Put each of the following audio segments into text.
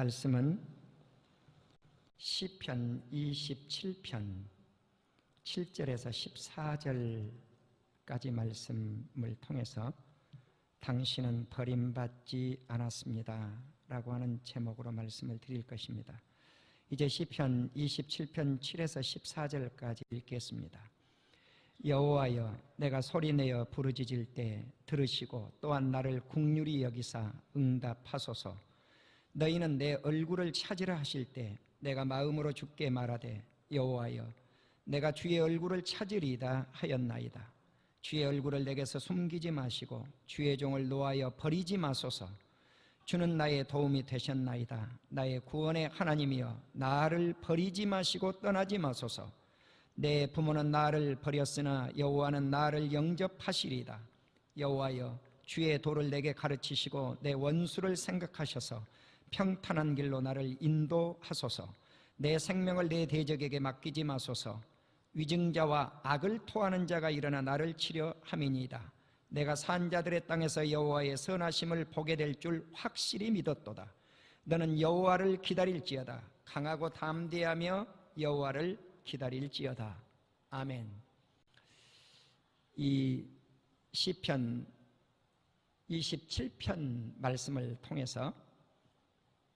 말씀은 시편 27편 7절에서 14절까지 말씀을 통해서 당신은 버림받지 않았습니다 라고 하는 제목으로 말씀을 드릴 것입니다. 이제 시편 27편 7에서 14절까지 읽겠습니다. 여호와여, 내가 소리내어 부르짖을 때 들으시고 또한 나를 긍휼히 여기사 응답하소서. 너희는 내 얼굴을 찾으라 하실 때 내가 마음으로 주께 말하되 여호와여, 내가 주의 얼굴을 찾으리이다 하였나이다. 주의 얼굴을 내게서 숨기지 마시고 주의 종을 노하여 버리지 마소서. 주는 나의 도움이 되셨나이다. 나의 구원의 하나님이여, 나를 버리지 마시고 떠나지 마소서. 내 부모는 나를 버렸으나 여호와는 나를 영접하시리이다. 여호와여, 주의 도를 내게 가르치시고 내 원수를 생각하셔서 평탄한 길로 나를 인도하소서. 내 생명을 내 대적에게 맡기지 마소서. 위증자와 악을 토하는 자가 일어나 나를 치려 함이니이다. 내가 산 자들의 땅에서 여호와의 선하심을 보게 될 줄 확실히 믿었도다. 너는 여호와를 기다릴지어다. 강하고 담대하며 여호와를 기다릴지어다. 아멘. 이 시편 27편 말씀을 통해서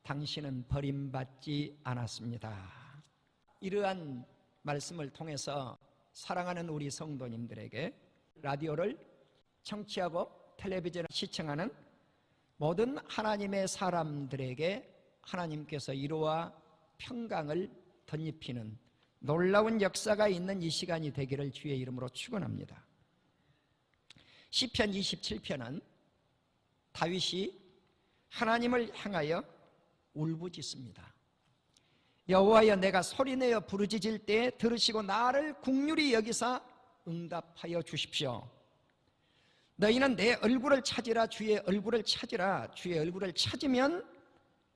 당신은 버림받지 않았습니다. 이러한 말씀을 통해서 사랑하는 우리 성도님들에게 라디오를 청취하고 텔레비전을 시청하는 모든 하나님의 사람들에게 하나님께서 위로와 평강을 덧입히는 놀라운 역사가 있는 이 시간이 되기를 주의 이름으로 축원합니다. 시편 27편은 다윗이 하나님을 향하여 울부짖습니다. 여호와여, 내가 소리내어 부르짖을 때 들으시고 나를 긍휼히 여기사 응답하여 주십시오. 너희는 내 얼굴을 찾으라. 주의 얼굴을 찾으라. 주의 얼굴을 찾으면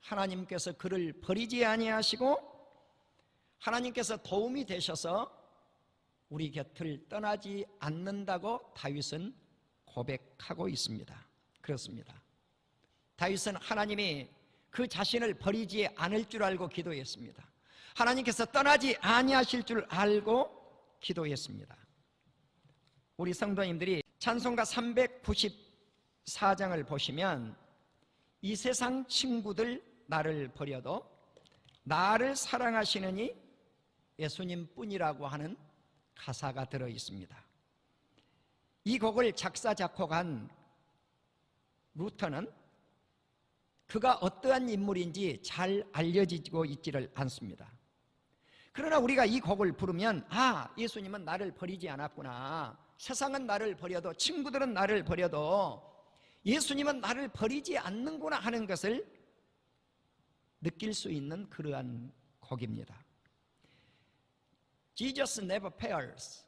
하나님께서 그를 버리지 아니하시고 하나님께서 도움이 되셔서 우리 곁을 떠나지 않는다고 다윗은 고백하고 있습니다. 그렇습니다. 다윗은 하나님이 그 자신을 버리지 않을 줄 알고 기도했습니다. 하나님께서 떠나지 아니하실 줄 알고 기도했습니다. 우리 성도님들이 찬송가 394장을 보시면 이 세상 친구들 나를 버려도 나를 사랑하시느니 예수님 뿐이라고 하는 가사가 들어 있습니다. 이 곡을 작사 작곡한 루터는 그가 어떠한 인물인지 잘 알려지고 있지를 않습니다. 그러나 우리가 이 곡을 부르면 예수님은 나를 버리지 않았구나. 세상은 나를 버려도, 친구들은 나를 버려도 예수님은 나를 버리지 않는구나 하는 것을 느낄 수 있는 그러한 곡입니다. Jesus never fails.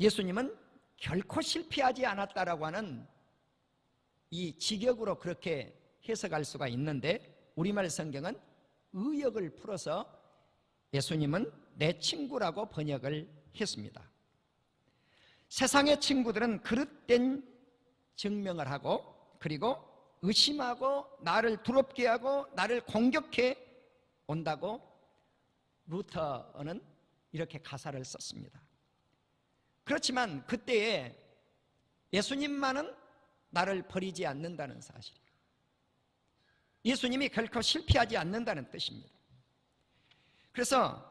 예수님은 결코 실패하지 않았다라고 하는 이 직역으로 그렇게 해석할 수가 있는데 우리말 성경은 의역을 풀어서 예수님은 내 친구라고 번역을 했습니다. 세상의 친구들은 그릇된 증명을 하고 그리고 의심하고 나를 두렵게 하고 나를 공격해 온다고 루터는 이렇게 가사를 썼습니다. 그렇지만 그때에 예수님만은 나를 버리지 않는다는 사실, 예수님이 결코 실패하지 않는다는 뜻입니다. 그래서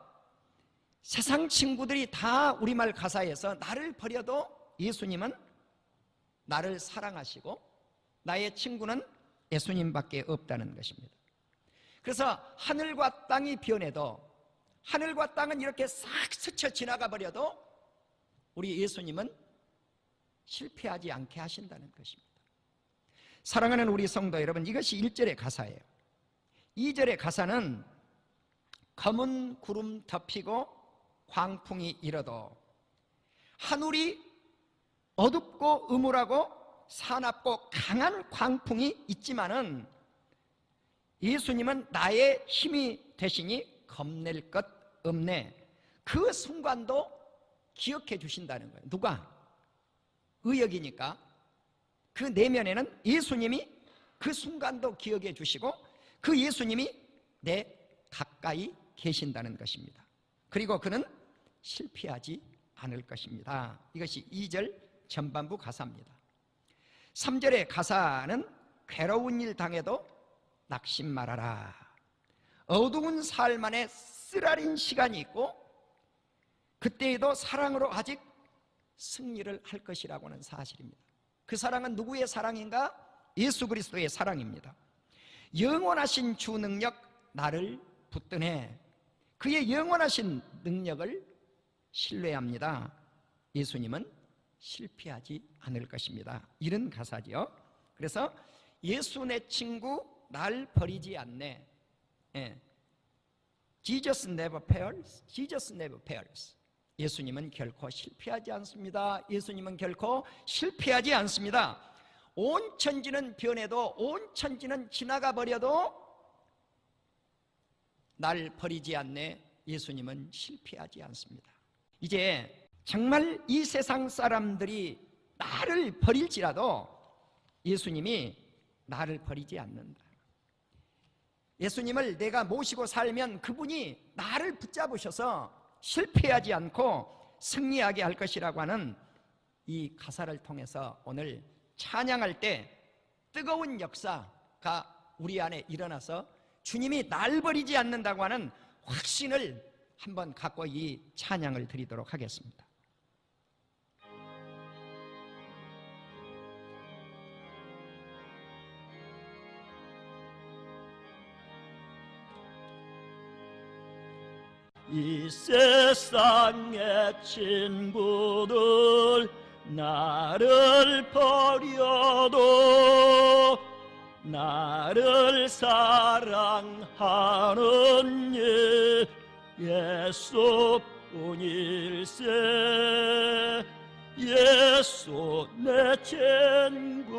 세상 친구들이 다 우리말 가사에서 나를 버려도 예수님은 나를 사랑하시고 나의 친구는 예수님밖에 없다는 것입니다. 그래서 하늘과 땅이 변해도, 하늘과 땅은 이렇게 싹 스쳐 지나가 버려도 우리 예수님은 실패하지 않게 하신다는 것입니다. 사랑하는 우리 성도 여러분, 이것이 1절의 가사예요. 2절의 가사는 검은 구름 덮이고 광풍이 일어도, 하늘이 어둡고 음울하고 사납고 강한 광풍이 있지만은 예수님은 나의 힘이 되시니 겁낼 것 없네. 그 순간도 기억해 주신다는 거예요. 누가? 의역이니까 그 내면에는 예수님이 그 순간도 기억해 주시고 그 예수님이 내 가까이 계신다는 것입니다. 그리고 그는 실패하지 않을 것입니다. 이것이 2절 전반부 가사입니다. 3절의 가사는 괴로운 일 당해도 낙심 말아라. 어두운 삶 안에 쓰라린 시간이 있고 그때에도 사랑으로 아직 승리를 할 것이라고 하는 사실입니다. 그 사랑은 누구의 사랑인가? 예수 그리스도의 사랑입니다. 영원하신 주 능력 나를 붙드네. 그의 영원하신 능력을 신뢰합니다. 예수님은 실패하지 않을 것입니다. 이런 가사죠. 그래서 예수 내 친구 날 버리지 않네. Jesus never fails. Jesus never fails. 예수님은 결코 실패하지 않습니다. 예수님은 결코 실패하지 않습니다. 온 천지는 변해도 온 천지는 지나가 버려도 날 버리지 않네. 예수님은 실패하지 않습니다. 이제 정말 이 세상 사람들이 나를 버릴지라도 예수님이 나를 버리지 않는다. 예수님을 내가 모시고 살면 그분이 나를 붙잡으셔서 실패하지 않고 승리하게 할 것이라고 하는 이 가사를 통해서 오늘 찬양할 때 뜨거운 역사가 우리 안에 일어나서 주님이 날 버리지 않는다고 하는 확신을 한번 갖고 이 찬양을 드리도록 하겠습니다. 이 세상의 친구들 나를 버려도 나를 사랑하는 예수뿐일세. 예수 내 친구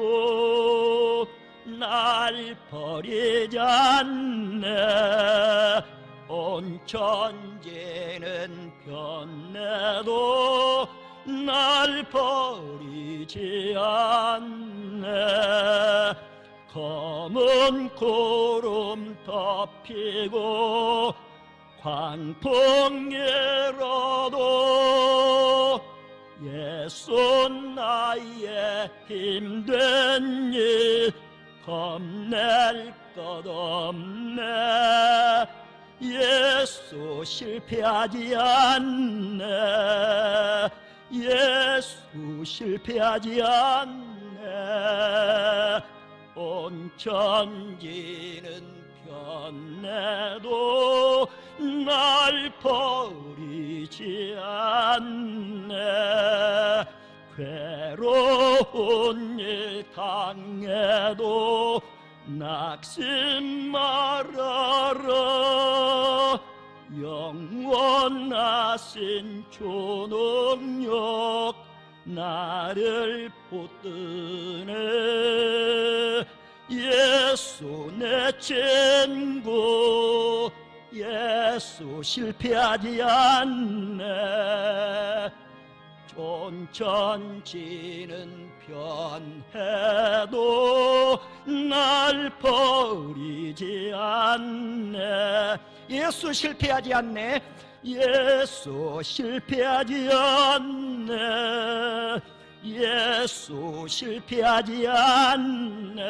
날 버리지 않네. 온 천지는 변해도 날 버리지 않네. 검은 구름 덮이고 광풍이라도 예수 나의 힘든 일 겁낼 것 없네. 예수 실패하지 않네. 예수 실패하지 않네. 온 천지는 변해도 날 버리지 않네. 괴로운 일 당해도 낙심 말아라. 영원하신 주 능력 나를 붙드네. 예수 내 친구 예수 실패하지 않네. 온 천지는 변해도 날 버리지 않네. 예수 실패하지 않네. 예수 실패하지 않네. 예수 실패하지 않네.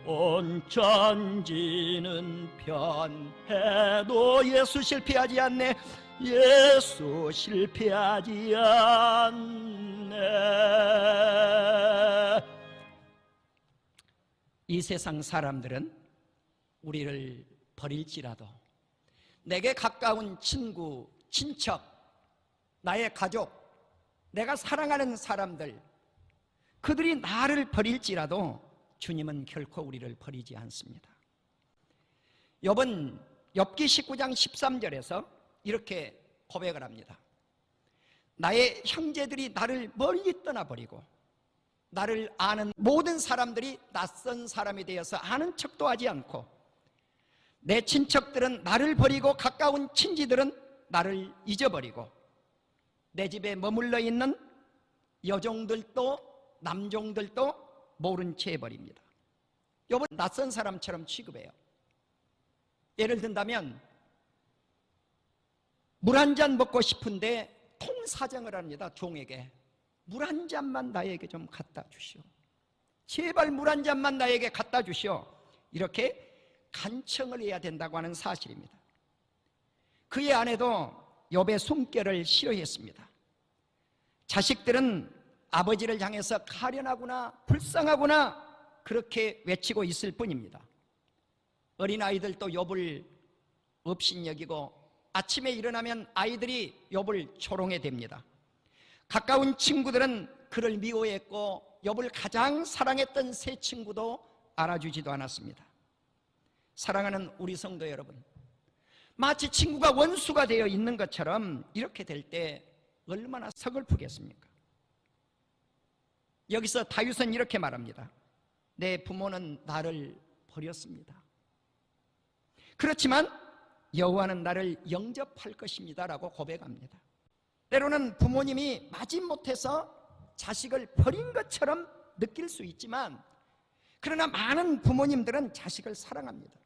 온 천지는 변해도 예수 실패하지 않네. 예수 실패하지 않네. 이 세상 사람들은 우리를 버릴지라도 내게 가까운 친구, 친척, 나의 가족, 내가 사랑하는 사람들, 그들이 나를 버릴지라도 주님은 결코 우리를 버리지 않습니다. 욥은 욥기 19장 13절에서 이렇게 고백을 합니다. 나의 형제들이 나를 멀리 떠나버리고 나를 아는 모든 사람들이 낯선 사람이 되어서 아는 척도 하지 않고 내 친척들은 나를 버리고 가까운 친지들은 나를 잊어버리고 내 집에 머물러 있는 여종들도 남종들도 모른 채 해버립니다. 욥은 낯선 사람처럼 취급해요. 예를 든다면 물 한 잔 먹고 싶은데 통사정을 합니다. 종에게 물 한 잔만 나에게 좀 갖다 주시오. 제발 물 한 잔만 나에게 갖다 주시오. 이렇게 간청을 해야 된다고 하는 사실입니다. 그의 아내도 욥의 숨결을 싫어했습니다. 자식들은 아버지를 향해서 가련하구나 불쌍하구나 그렇게 외치고 있을 뿐입니다. 어린아이들도 욥을 업신여기고 아침에 일어나면 아이들이 욥을 조롱해 댑니다. 가까운 친구들은 그를 미워했고 욥을 가장 사랑했던 새 친구도 알아주지도 않았습니다. 사랑하는 우리 성도 여러분, 마치 친구가 원수가 되어 있는 것처럼 이렇게 될 때 얼마나 서글프겠습니까? 여기서 다윗은 이렇게 말합니다. 내 부모는 나를 버렸습니다. 그렇지만 여호와는 나를 영접할 것입니다 라고 고백합니다. 때로는 부모님이 마지못해서 자식을 버린 것처럼 느낄 수 있지만 그러나 많은 부모님들은 자식을 사랑합니다.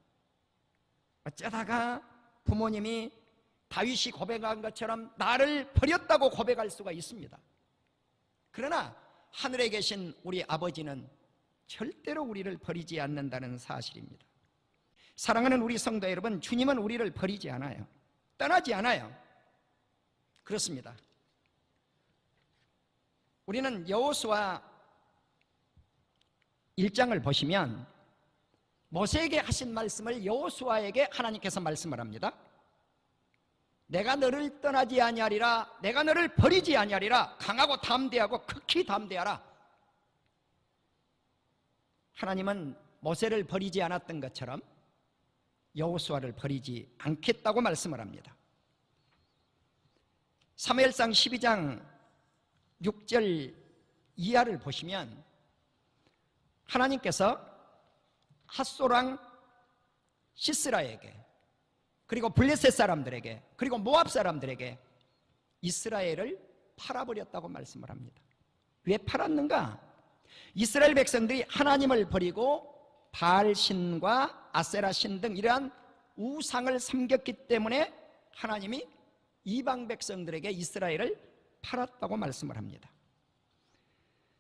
어쩌다가 부모님이 다윗이 고백한 것처럼 나를 버렸다고 고백할 수가 있습니다. 그러나 하늘에 계신 우리 아버지는 절대로 우리를 버리지 않는다는 사실입니다. 사랑하는 우리 성도 여러분, 주님은 우리를 버리지 않아요. 떠나지 않아요. 그렇습니다. 우리는 여호수아 1장을 보시면 모세에게 하신 말씀을 여호수아에게 하나님께서 말씀을 합니다. 내가 너를 떠나지 아니하리라, 내가 너를 버리지 아니하리라, 강하고 담대하고 극히 담대하라. 하나님은 모세를 버리지 않았던 것처럼 여호수아를 버리지 않겠다고 말씀을 합니다. 사무엘상 12장 6절 이하를 보시면 하나님께서 핫소랑 시스라에게 그리고 블레셋 사람들에게 그리고 모압 사람들에게 이스라엘을 팔아버렸다고 말씀을 합니다. 왜 팔았는가? 이스라엘 백성들이 하나님을 버리고 바알 신과 아세라 신 등 이러한 우상을 섬겼기 때문에 하나님이 이방 백성들에게 이스라엘을 팔았다고 말씀을 합니다.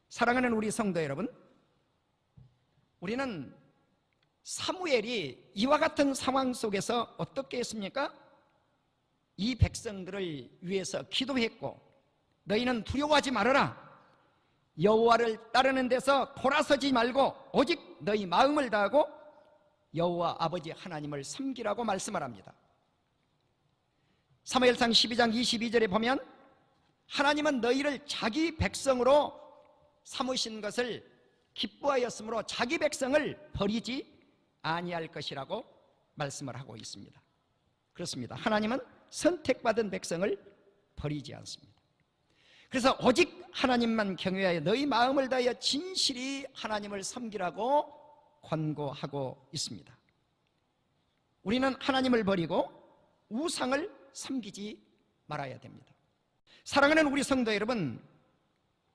사랑하는 우리 성도 여러분, 우리는 사무엘이 이와 같은 상황 속에서 어떻게 했습니까? 이 백성들을 위해서 기도했고 너희는 두려워하지 말아라. 여호와를 따르는 데서 돌아서지 말고 오직 너희 마음을 다하고 여호와 아버지 하나님을 섬기라고 말씀을 합니다. 사무엘상 12장 22절에 보면 하나님은 너희를 자기 백성으로 삼으신 것을 기뻐하였으므로 자기 백성을 버리지 아니할 것이라고 말씀을 하고 있습니다. 그렇습니다. 하나님은 선택받은 백성을 버리지 않습니다. 그래서 오직 하나님만 경외하여 너희 마음을 다하여 진실이 하나님을 섬기라고 권고하고 있습니다. 우리는 하나님을 버리고 우상을 섬기지 말아야 됩니다. 사랑하는 우리 성도 여러분,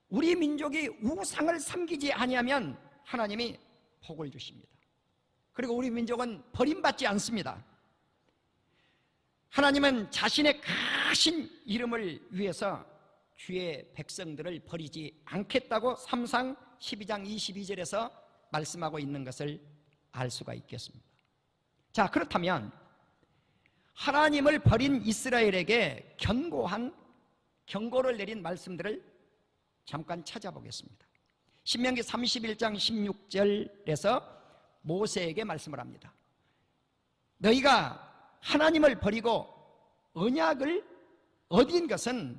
우리 민족이 우상을 섬기지 아니하면 하나님이 복을 주십니다. 그리고 우리 민족은 버림받지 않습니다. 하나님은 자신의 크신 이름을 위해서 주의 백성들을 버리지 않겠다고 삼상 12장 22절에서 말씀하고 있는 것을 알 수가 있겠습니다. 자, 그렇다면 하나님을 버린 이스라엘에게 경고를 내린 말씀들을 잠깐 찾아보겠습니다. 신명기 31장 16절에서 모세에게 말씀을 합니다. 너희가 하나님을 버리고 언약을 어긴 것은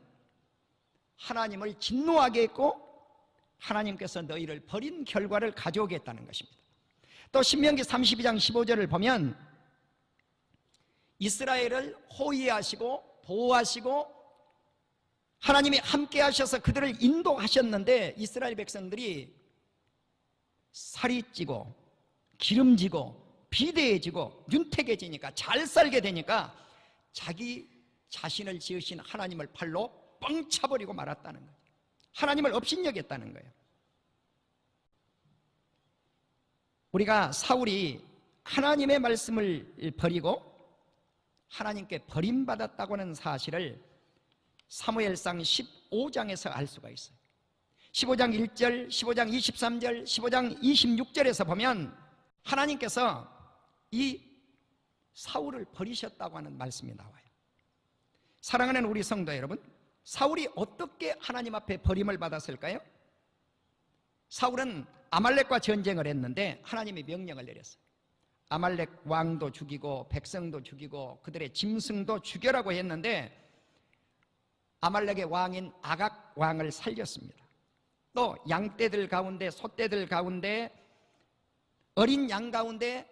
하나님을 진노하게 했고 하나님께서 너희를 버린 결과를 가져오겠다는 것입니다. 또 신명기 32장 15절을 보면 이스라엘을 호위하시고 보호하시고 하나님이 함께 하셔서 그들을 인도하셨는데 이스라엘 백성들이 살이 찌고 기름지고 비대해지고 윤택해지니까 잘 살게 되니까 자기 자신을 지으신 하나님을 팔로 뻥 차버리고 말았다는 거예요. 하나님을 업신여겼다는 거예요. 우리가 사울이 하나님의 말씀을 버리고 하나님께 버림받았다고 하는 사실을 사무엘상 15장에서 알 수가 있어요. 15장 1절, 15장 23절, 15장 26절에서 보면 하나님께서 이 사울을 버리셨다고 하는 말씀이 나와요. 사랑하는 우리 성도 여러분, 사울이 어떻게 하나님 앞에 버림을 받았을까요? 사울은 아말렉과 전쟁을 했는데 하나님이 명령을 내렸어요. 아말렉 왕도 죽이고 백성도 죽이고 그들의 짐승도 죽여라고 했는데 아말렉의 왕인 아각 왕을 살렸습니다. 또 양떼들 가운데, 소떼들 가운데, 어린 양 가운데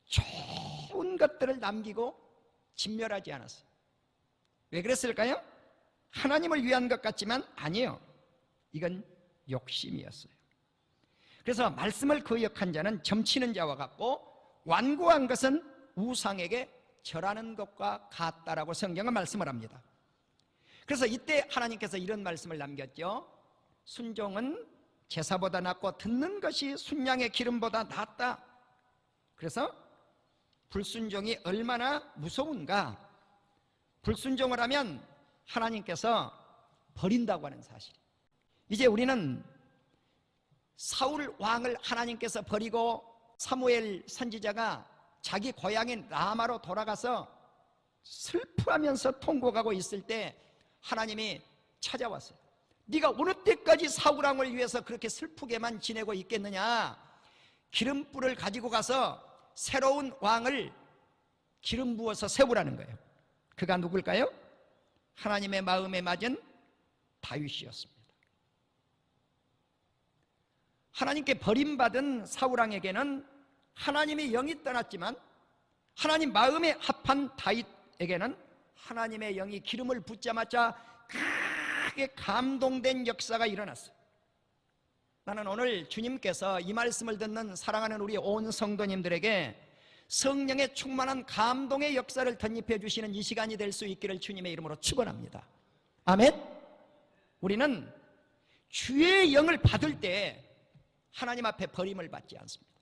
좋은 것들을 남기고 진멸하지 않았어요. 왜 그랬을까요? 하나님을 위한 것 같지만 아니에요. 이건 욕심이었어요. 그래서 말씀을 거역한 자는 점치는 자와 같고 완고한 것은 우상에게 절하는 것과 같다라고 성경은 말씀을 합니다. 그래서 이때 하나님께서 이런 말씀을 남겼죠. 순종은 제사보다 낫고 듣는 것이 순양의 기름보다 낫다. 그래서 불순종이 얼마나 무서운가. 불순종을 하면 하나님께서 버린다고 하는 사실. 이제 우리는 사울 왕을 하나님께서 버리고 사무엘 선지자가 자기 고향인 라마로 돌아가서 슬퍼하면서 통곡하고 있을 때 하나님이 찾아왔어요. 네가 어느 때까지 사울 왕을 위해서 그렇게 슬프게만 지내고 있겠느냐. 기름불을 가지고 가서 새로운 왕을 기름 부어서 세우라는 거예요. 그가 누굴까요? 하나님의 마음에 맞은 다윗이었습니다. 하나님께 버림받은 사울 왕에게는 하나님의 영이 떠났지만 하나님 마음에 합한 다윗에게는 하나님의 영이 기름을 붓자마자 크게 감동된 역사가 일어났어요. 나는 오늘 주님께서 이 말씀을 듣는 사랑하는 우리 온 성도님들에게 성령의 충만한 감동의 역사를 덧입혀 주시는 이 시간이 될 수 있기를 주님의 이름으로 축원합니다. 아멘. 우리는 주의 영을 받을 때 하나님 앞에 버림을 받지 않습니다.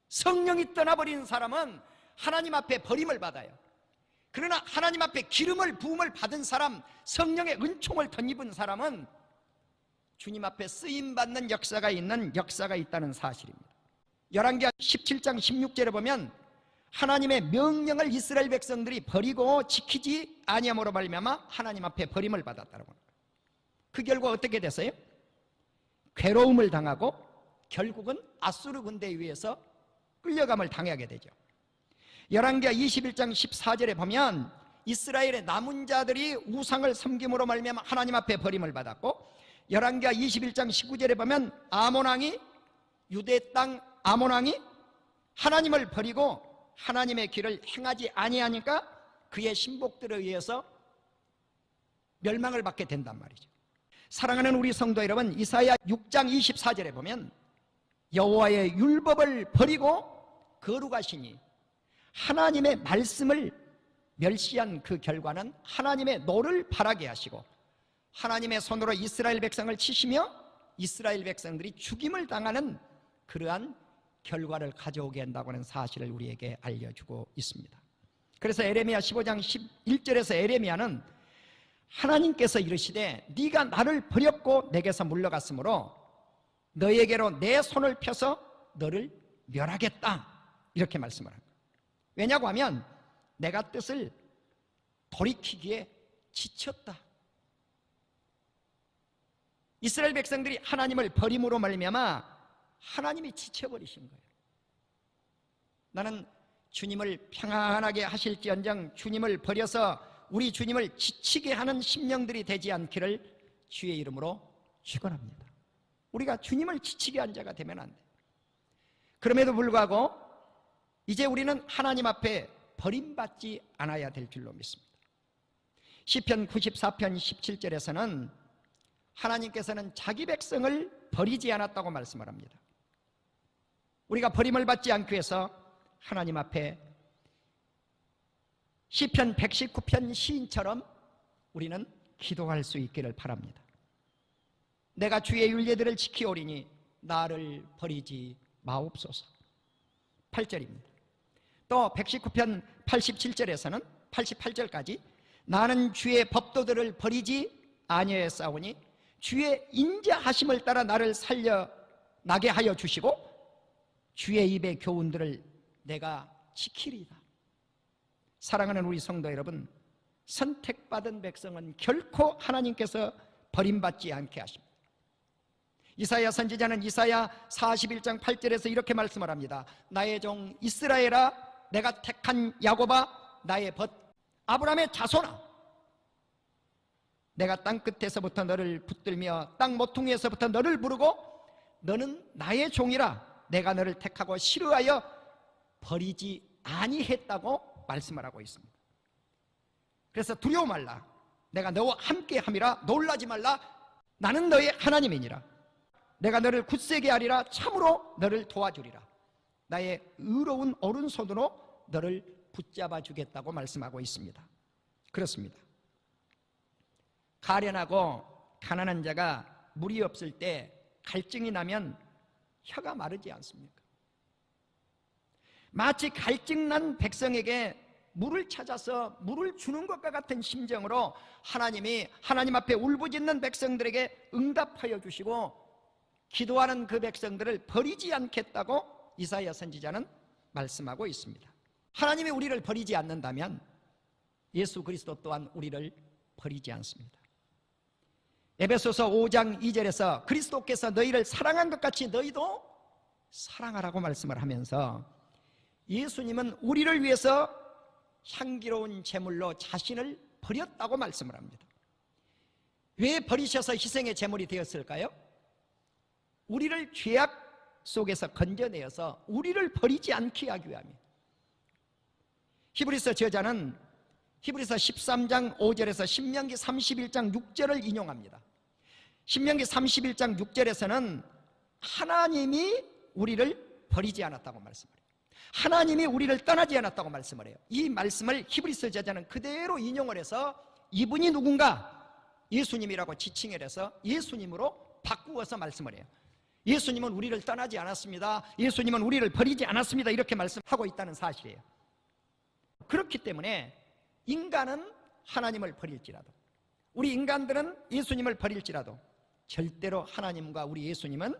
성령이 떠나버린 사람은 하나님 앞에 버림을 받아요. 그러나 하나님 앞에 기름을 부음을 받은 사람, 성령의 은총을 덧입은 사람은 주님 앞에 쓰임받는 역사가 있다는 사실입니다. 열왕기하 17장 16절에 보면 하나님의 명령을 이스라엘 백성들이 버리고 지키지 아니함으로 말미암아 하나님 앞에 버림을 받았다고 합니다. 그 결과 어떻게 됐어요? 괴로움을 당하고 결국은 아수르 군대에 의해서 끌려감을 당하게 되죠. 열왕기하 21장 14절에 보면 이스라엘의 남은 자들이 우상을 섬김으로 말미암아 하나님 앞에 버림을 받았고, 열왕기하 21장 19절에 보면 아몬 왕이, 유대 땅 아몬 왕이 하나님을 버리고 하나님의 길을 행하지 아니하니까 그의 신복들에 의해서 멸망을 받게 된단 말이죠. 사랑하는 우리 성도 여러분, 이사야 6장 24절에 보면 여호와의 율법을 버리고 거룩하시니 하나님의 말씀을 멸시한 그 결과는 하나님의 노를 바라게 하시고 하나님의 손으로 이스라엘 백성을 치시며 이스라엘 백성들이 죽임을 당하는 그러한 결과를 가져오게 한다고 하는 사실을 우리에게 알려주고 있습니다. 그래서 에레미야 15장 11절에서 에레미야는 하나님께서 이르시되 네가 나를 버렸고 내게서 물러갔으므로 너에게로 내 손을 펴서 너를 멸하겠다, 이렇게 말씀을 합니다. 왜냐고 하면 내가 뜻을 돌이키기에 지쳤다. 이스라엘 백성들이 하나님을 버림으로 말미암아 하나님이 지쳐버리신 거예요. 나는 주님을 평안하게 하실지언정 주님을 버려서 우리 주님을 지치게 하는 심령들이 되지 않기를 주의 이름으로 축원합니다. 우리가 주님을 지치게 한 자가 되면 안 돼. 그럼에도 불구하고 이제 우리는 하나님 앞에 버림받지 않아야 될 줄로 믿습니다. 시편 94편 17절에서는 하나님께서는 자기 백성을 버리지 않았다고 말씀을 합니다. 우리가 버림을 받지 않기 위해서 하나님 앞에 시편 119편 시인처럼 우리는 기도할 수 있기를 바랍니다. 내가 주의 율례들을 지키오리니 나를 버리지 마옵소서. 88절입니다. 또 119편 87절에서는 88절까지 나는 주의 법도들을 버리지 아니하였사오니 주의 인자하심을 따라 나를 살려나게 하여 주시고 주의 입의 교훈들을 내가 지키리이다. 사랑하는 우리 성도 여러분, 선택받은 백성은 결코 하나님께서 버림받지 않게 하십니다. 이사야 선지자는 이사야 41장 8절에서 이렇게 말씀을 합니다. 나의 종 이스라엘아, 내가 택한 야곱아, 나의 벗 아브라함의 자손아, 내가 땅끝에서부터 너를 붙들며 땅 모퉁이에서부터 너를 부르고 너는 나의 종이라, 내가 너를 택하고 싫어하여 버리지 아니했다고 말씀을 하고 있습니다. 그래서 두려워 말라, 내가 너와 함께 함이라, 놀라지 말라, 나는 너의 하나님이니라. 내가 너를 굳세게 하리라, 참으로 너를 도와주리라. 나의 의로운 오른손으로 너를 붙잡아 주겠다고 말씀하고 있습니다. 그렇습니다. 가련하고 가난한 자가 물이 없을 때 갈증이 나면 혀가 마르지 않습니까? 마치 갈증난 백성에게 물을 찾아서 물을 주는 것과 같은 심정으로 하나님이 하나님 앞에 울부짖는 백성들에게 응답하여 주시고 기도하는 그 백성들을 버리지 않겠다고 이사야 선지자는 말씀하고 있습니다. 하나님이 우리를 버리지 않는다면 예수 그리스도 또한 우리를 버리지 않습니다. 에베소서 5장 2절에서 그리스도께서 너희를 사랑한 것 같이 너희도 사랑하라고 말씀을 하면서 예수님은 우리를 위해서 향기로운 제물로 자신을 버렸다고 말씀을 합니다. 왜 버리셔서 희생의 제물이 되었을까요? 우리를 죄악 속에서 건져내어서 우리를 버리지 않게 하기 위함이에요. 히브리서 저자는 히브리서 13장 5절에서 신명기 31장 6절을 인용합니다. 신명기 31장 6절에서는 하나님이 우리를 버리지 않았다고 말씀을 해요. 하나님이 우리를 떠나지 않았다고 말씀을 해요. 이 말씀을 히브리서 저자는 그대로 인용을 해서 이분이 누군가? 예수님이라고 지칭을 해서 예수님으로 바꾸어서 말씀을 해요. 예수님은 우리를 떠나지 않았습니다. 예수님은 우리를 버리지 않았습니다. 이렇게 말씀하고 있다는 사실이에요. 그렇기 때문에 인간은 하나님을 버릴지라도, 우리 인간들은 예수님을 버릴지라도 절대로 하나님과 우리 예수님은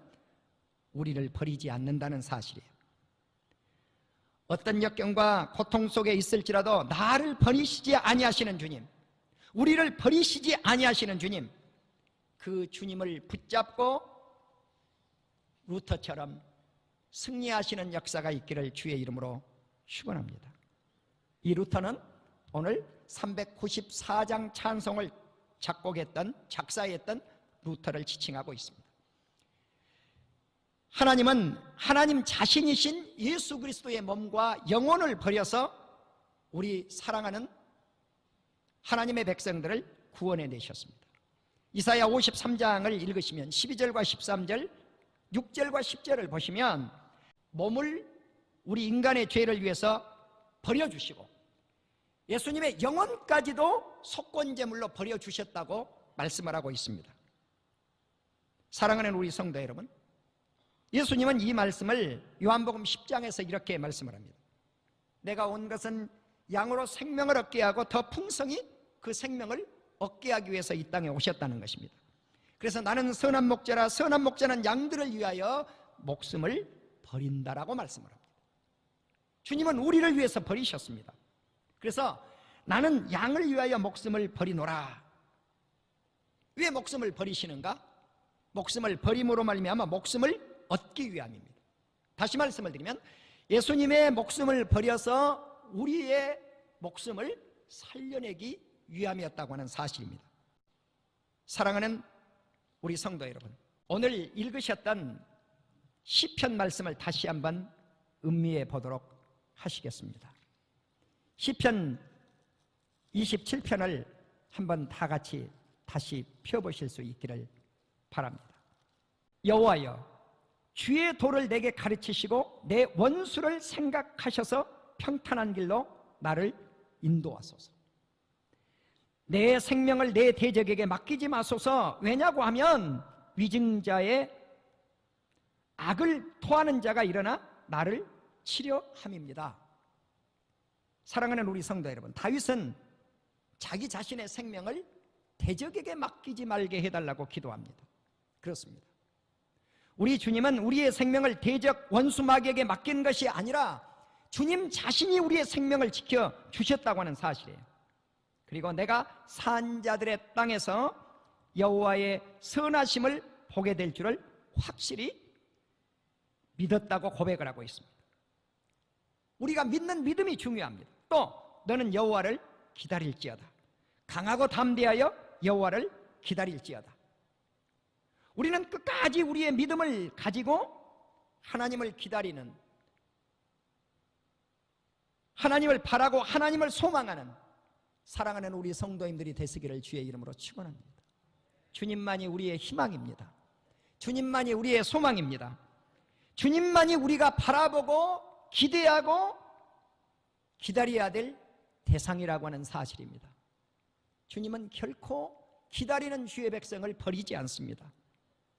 우리를 버리지 않는다는 사실이에요. 어떤 역경과 고통 속에 있을지라도 나를 버리시지 아니하시는 주님, 우리를 버리시지 아니하시는 주님, 그 주님을 붙잡고 루터처럼 승리하시는 역사가 있기를 주의 이름으로 축원합니다. 이 루터는 오늘 394장 찬송을 작사했던 루터를 지칭하고 있습니다. 하나님은 하나님 자신이신 예수 그리스도의 몸과 영혼을 버려서 우리 사랑하는 하나님의 백성들을 구원해 내셨습니다. 이사야 53장을 읽으시면 12절과 13절, 6절과 10절을 보시면 몸을 우리 인간의 죄를 위해서 버려주시고 예수님의 영혼까지도 속건제물로 버려주셨다고 말씀을 하고 있습니다. 사랑하는 우리 성도 여러분, 예수님은 이 말씀을 요한복음 10장에서 이렇게 말씀을 합니다. 내가 온 것은 양으로 생명을 얻게 하고 더 풍성히 그 생명을 얻게 하기 위해서 이 땅에 오셨다는 것입니다. 그래서 나는 선한 목자라, 선한 목자는 양들을 위하여 목숨을 버린다라고 말씀을 합니다. 주님은 우리를 위해서 버리셨습니다. 그래서 나는 양을 위하여 목숨을 버리노라. 왜 목숨을 버리시는가? 목숨을 버림으로 말미암아 목숨을 얻기 위함입니다. 다시 말씀을 드리면 예수님의 목숨을 버려서 우리의 목숨을 살려내기 위함이었다고 하는 사실입니다. 사랑하는 우리 성도 여러분, 오늘 읽으셨던 시편 말씀을 다시 한번 음미해 보도록 하시겠습니다. 시편 27편을 한번 다 같이 다시 펴보실 수 있기를 바랍니다. 여호와여, 주의 도를 내게 가르치시고 내 원수를 생각하셔서 평탄한 길로 나를 인도하소서. 내 생명을 내 대적에게 맡기지 마소서. 왜냐고 하면 위증자의 악을 토하는 자가 일어나 나를 치료함입니다. 사랑하는 우리 성도 여러분, 다윗은 자기 자신의 생명을 대적에게 맡기지 말게 해달라고 기도합니다. 그렇습니다. 우리 주님은 우리의 생명을 대적 원수 마귀에게 맡긴 것이 아니라 주님 자신이 우리의 생명을 지켜주셨다고 하는 사실이에요. 그리고 내가 산자들의 땅에서 여호와의 선하심을 보게 될 줄을 확실히 믿었다고 고백을 하고 있습니다. 우리가 믿는 믿음이 중요합니다. 또 너는 여호와를 기다릴지어다. 강하고 담대하여 여호와를 기다릴지어다. 우리는 끝까지 우리의 믿음을 가지고 하나님을 기다리는, 하나님을 바라고 하나님을 소망하는 사랑하는 우리 성도님들이 되시기를 주의 이름으로 축원합니다. 주님만이 우리의 희망입니다. 주님만이 우리의 소망입니다. 주님만이 우리가 바라보고 기대하고 기다려야 될 대상이라고 하는 사실입니다. 주님은 결코 기다리는 주의 백성을 버리지 않습니다.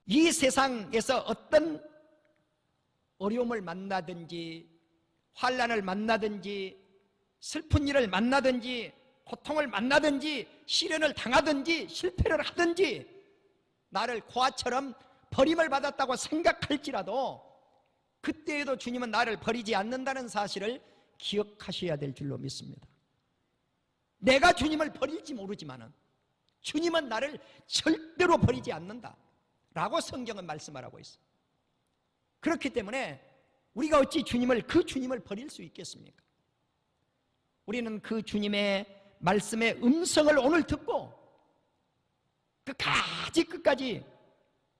이 세상에서 어떤 어려움을 만나든지 환난을 만나든지 슬픈 일을 만나든지 고통을 만나든지 시련을 당하든지 실패를 하든지 나를 고아처럼 버림을 받았다고 생각할지라도 그때에도 주님은 나를 버리지 않는다는 사실을 기억하셔야 될 줄로 믿습니다. 내가 주님을 버릴지 모르지만 주님은 나를 절대로 버리지 않는다 라고 성경은 말씀하고 있어요. 그렇기 때문에 우리가 어찌 그 주님을 버릴 수 있겠습니까? 우리는 그 주님의 말씀의 음성을 오늘 듣고 끝까지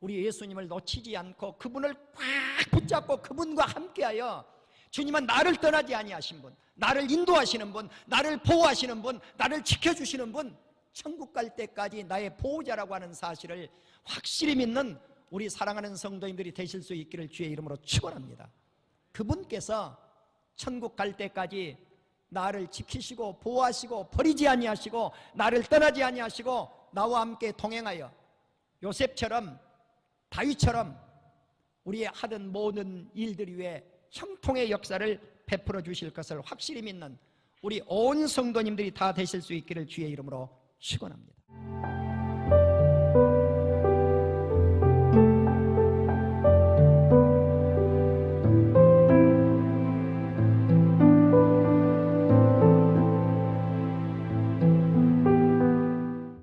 우리 예수님을 놓치지 않고 그분을 꽉 붙잡고 그분과 함께하여 주님은 나를 떠나지 아니하신 분, 나를 인도하시는 분, 나를 보호하시는 분, 나를 지켜주시는 분, 천국 갈 때까지 나의 보호자라고 하는 사실을 확실히 믿는 우리 사랑하는 성도님들이 되실 수 있기를 주의 이름으로 축원합니다. 그분께서 천국 갈 때까지 나를 지키시고 보호하시고 버리지 아니하시고 나를 떠나지 아니하시고 나와 함께 동행하여 요셉처럼 다윗처럼 우리의 하던 모든 일들 위에 형통의 역사를 베풀어 주실 것을 확실히 믿는 우리 온 성도님들이 다 되실 수 있기를 주의 이름으로 축원합니다.